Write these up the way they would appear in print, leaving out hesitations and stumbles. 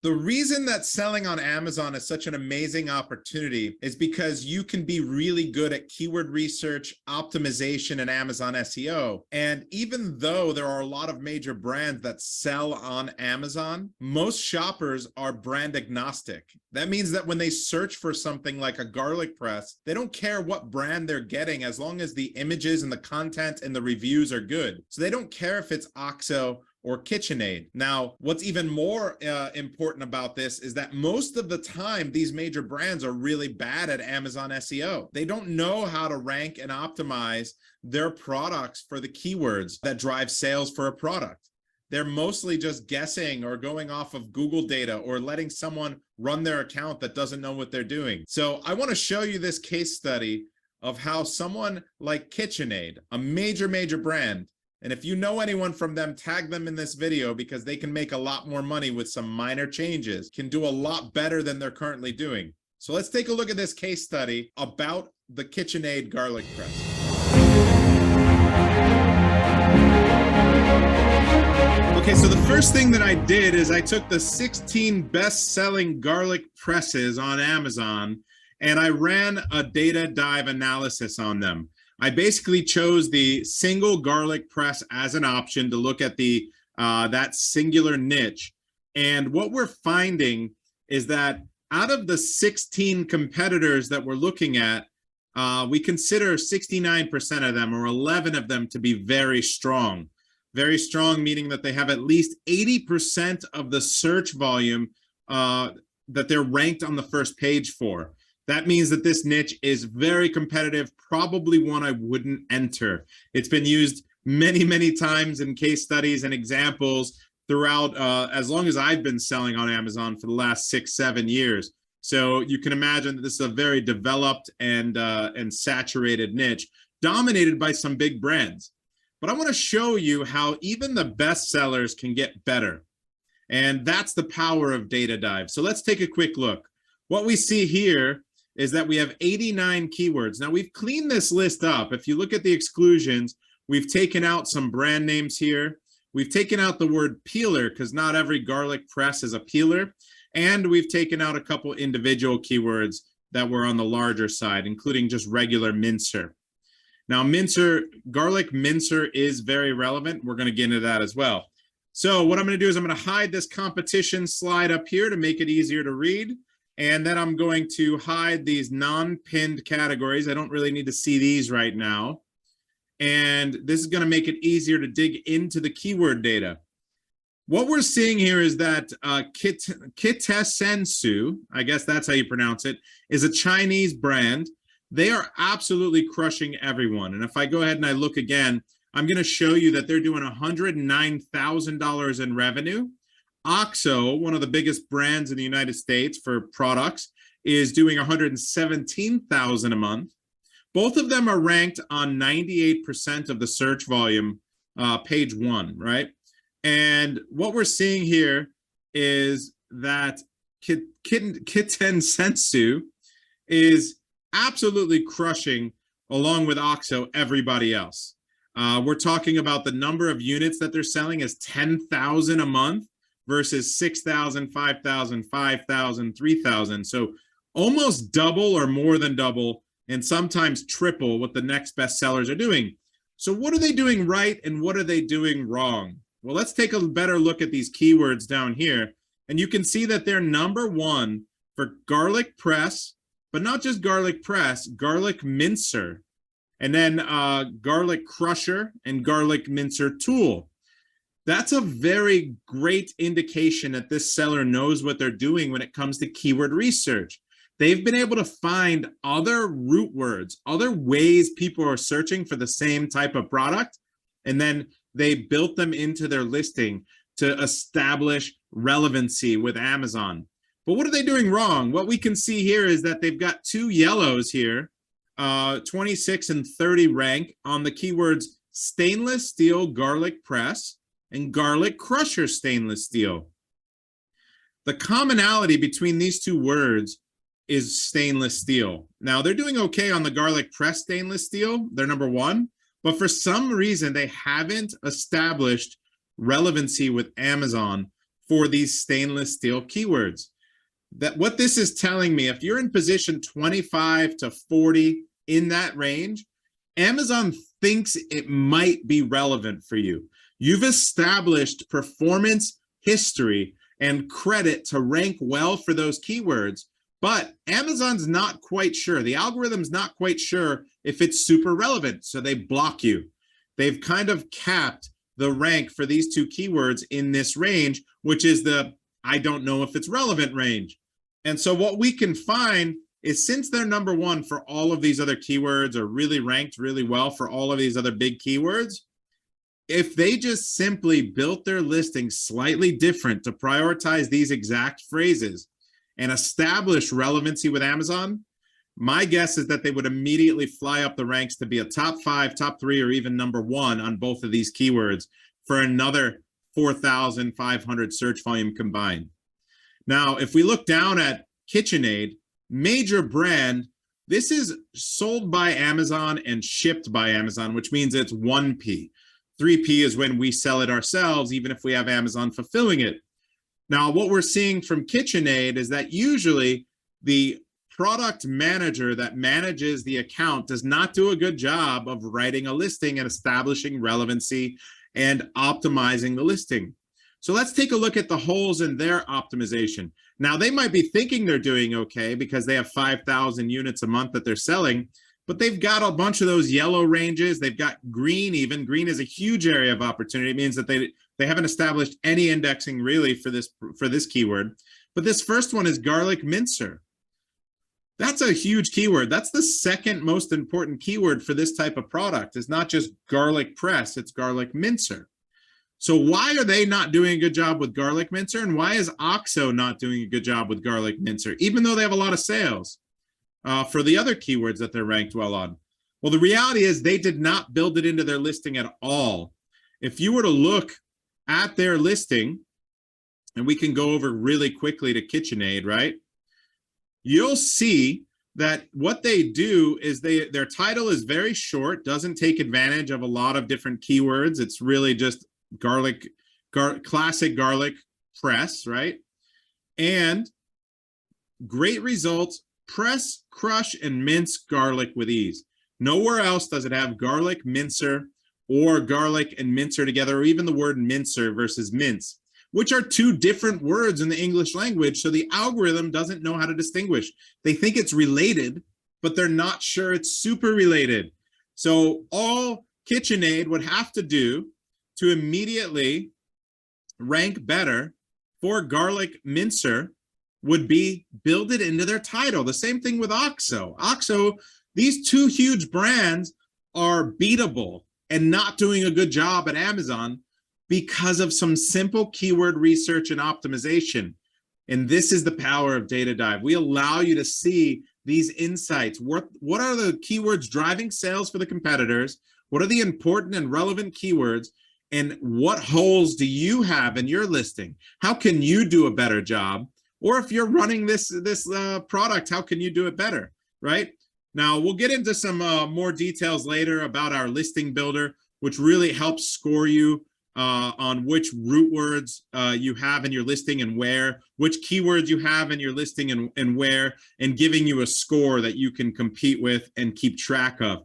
The reason that selling on Amazon is such an amazing opportunity is because you can be really good at keyword research, optimization, and Amazon SEO. And even though there are a lot of major brands that sell on Amazon, most shoppers are brand agnostic. That means that when they search for something like a garlic press, they don't care what brand they're getting as long as the images and the content and the reviews are good. So they don't care if it's Oxo or KitchenAid. Now, what's even more important about this is that most of the time, these major brands are really bad at Amazon SEO. They don't know how to rank and optimize their products for the keywords that drive sales for a product. They're mostly just guessing or going off of Google data or letting someone run their account that doesn't know what they're doing. So I want to show you this case study of how someone like KitchenAid, a major brand, and if you know anyone from them, tag them in this video because they can make a lot more money with some minor changes, can do a lot better than they're currently doing. So let's take a look at this case study about the KitchenAid garlic press. Okay, so the first thing that I did is I took the 16 best-selling garlic presses on Amazon and I ran a data dive analysis on them. I basically chose the single garlic press as an option to look at the that singular niche. And what we're finding is that out of the 16 competitors that we're looking at, we consider 69% of them or 11 of them to be very strong. Very strong, meaning that they have at least 80% of the search volume that they're ranked on the first page for. That means that this niche is very competitive, probably one I wouldn't enter. It's been used many times in case studies and examples throughout as long as I've been selling on Amazon for the last 6-7 years. So you can imagine that this is a very developed and saturated niche, dominated by some big brands. But I want to show you how even the best sellers can get better. And that's the power of data dive. So let's take a quick look. What we see here is that we have 89 keywords. Now we've cleaned this list up. If you look at the exclusions, we've taken out some brand names here. We've taken out the word peeler because not every garlic press is a peeler. And we've taken out a couple individual keywords that were on the larger side, including just regular mincer. Now garlic mincer is very relevant. We're gonna get into that as well. So what I'm gonna do is I'm gonna hide this competition slide up here to make it easier to read. And then I'm going to hide these non-pinned categories. I don't really need to see these right now. And this is going to make it easier to dig into the keyword data. What we're seeing here is that Kitesensu, I guess that's how you pronounce it, is a Chinese brand. They are absolutely crushing everyone. And if I go ahead and I look again, I'm going to show you that they're doing $109,000 in revenue. Oxo, one of the biggest brands in the United States for products, is doing $117,000 a month. Both of them are ranked on 98% of the search volume, page 1, right? And what we're seeing here is that Kitesensu is absolutely crushing, along with Oxo, everybody else. We're talking about the number of units that they're selling is 10,000 a month. Versus 6,000, 5,000, 5,000, 3,000. So almost double or more than double, and sometimes triple what the next best sellers are doing. So what are they doing right and what are they doing wrong? Well, let's take a better look at these keywords down here. And you can see that they're #1 for garlic press, but not just garlic press, garlic mincer, and then garlic crusher and garlic mincer tool. That's a very great indication that this seller knows what they're doing when it comes to keyword research. They've been able to find other root words, other ways people are searching for the same type of product, and then they built them into their listing to establish relevancy with Amazon. But what are they doing wrong? What we can see here is that they've got 2 yellows here, 26 and 30 rank on the keywords stainless steel garlic press and garlic crusher stainless steel. The commonality between these 2 words is stainless steel. Now they're doing okay on the garlic press stainless steel, they're #1, but for some reason they haven't established relevancy with Amazon for these stainless steel keywords. That what this is telling me, if you're in position 25 to 40 in that range, Amazon thinks it might be relevant for you. You've established performance history and credit to rank well for those keywords, but Amazon's not quite sure. The algorithm's not quite sure if it's super relevant, so they block you. They've kind of capped the rank for these two keywords in this range, which is the I don't know if it's relevant range. And so what we can find is, since they're number one for all of these other keywords, or really ranked really well for all of these other big keywords, if they just simply built their listing slightly different to prioritize these exact phrases and establish relevancy with Amazon, my guess is that they would immediately fly up the ranks to be a top 5, top 3, or even number 1 on both of these keywords for another 4,500 search volume combined. Now, if we look down at KitchenAid, major brand, this is sold by Amazon and shipped by Amazon, which means it's 1P. 3P is when we sell it ourselves, even if we have Amazon fulfilling it. Now, what we're seeing from KitchenAid is that usually the product manager that manages the account does not do a good job of writing a listing and establishing relevancy and optimizing the listing. So let's take a look at the holes in their optimization. Now, they might be thinking they're doing okay because they have 5,000 units a month that they're selling, but they've got a bunch of those yellow ranges. They've got green even. Green is a huge area of opportunity. It means that they haven't established any indexing really for this keyword. But this first one is garlic mincer. That's a huge keyword. That's the second most important keyword for this type of product. It's not just garlic press, it's garlic mincer. So why are they not doing a good job with garlic mincer? And why is Oxo not doing a good job with garlic mincer, even though they have a lot of sales for the other keywords that they're ranked well on? Well, the reality is they did not build it into their listing at all. If you were to look at their listing, and we can go over really quickly to KitchenAid, right? You'll see that what they do is their title is very short, doesn't take advantage of a lot of different keywords. It's really just classic garlic press, right? And great results: press, crush, and mince garlic with ease. Nowhere else does it have garlic mincer or garlic and mincer together, or even the word mincer versus mince, which are two different words in the English language. So the algorithm doesn't know how to distinguish. They think it's related, but they're not sure it's super related. So all KitchenAid would have to do to immediately rank better for garlic mincer would be build it into their title. The same thing with Oxo. Oxo, these two huge brands are beatable and not doing a good job at Amazon because of some simple keyword research and optimization. And this is the power of Data Dive. We allow you to see these insights. What are the keywords driving sales for the competitors? What are the important and relevant keywords? And what holes do you have in your listing? How can you do a better job? Or if you're running this product, how can you do it better, right? Now, we'll get into some more details later about our listing builder, which really helps score you on which root words you have in your listing and where, which keywords you have in your listing and where, and giving you a score that you can compete with and keep track of.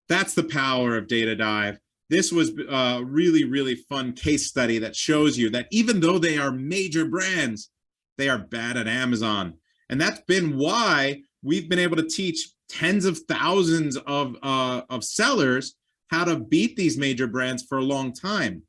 That's the power of Data Dive. This was a really, really fun case study that shows you that even though they are major brands, they are bad at Amazon. And that's been why we've been able to teach tens of thousands of sellers how to beat these major brands for a long time.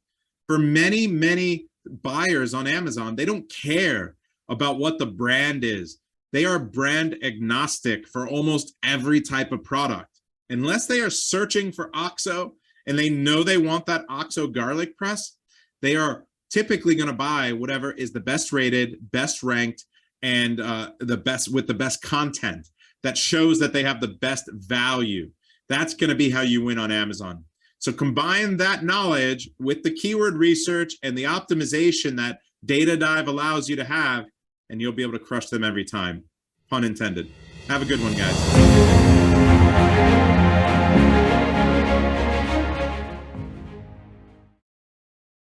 For many, many buyers on Amazon, they don't care about what the brand is. They are brand agnostic for almost every type of product. Unless they are searching for Oxo and they know they want that Oxo garlic press, they are typically going to buy whatever is the best rated, best ranked, and the best content that shows that they have the best value. That's going to be how you win on Amazon. So combine that knowledge with the keyword research and the optimization that Data Dive allows you to have, and you'll be able to crush them every time. Pun intended. Have a good one, guys.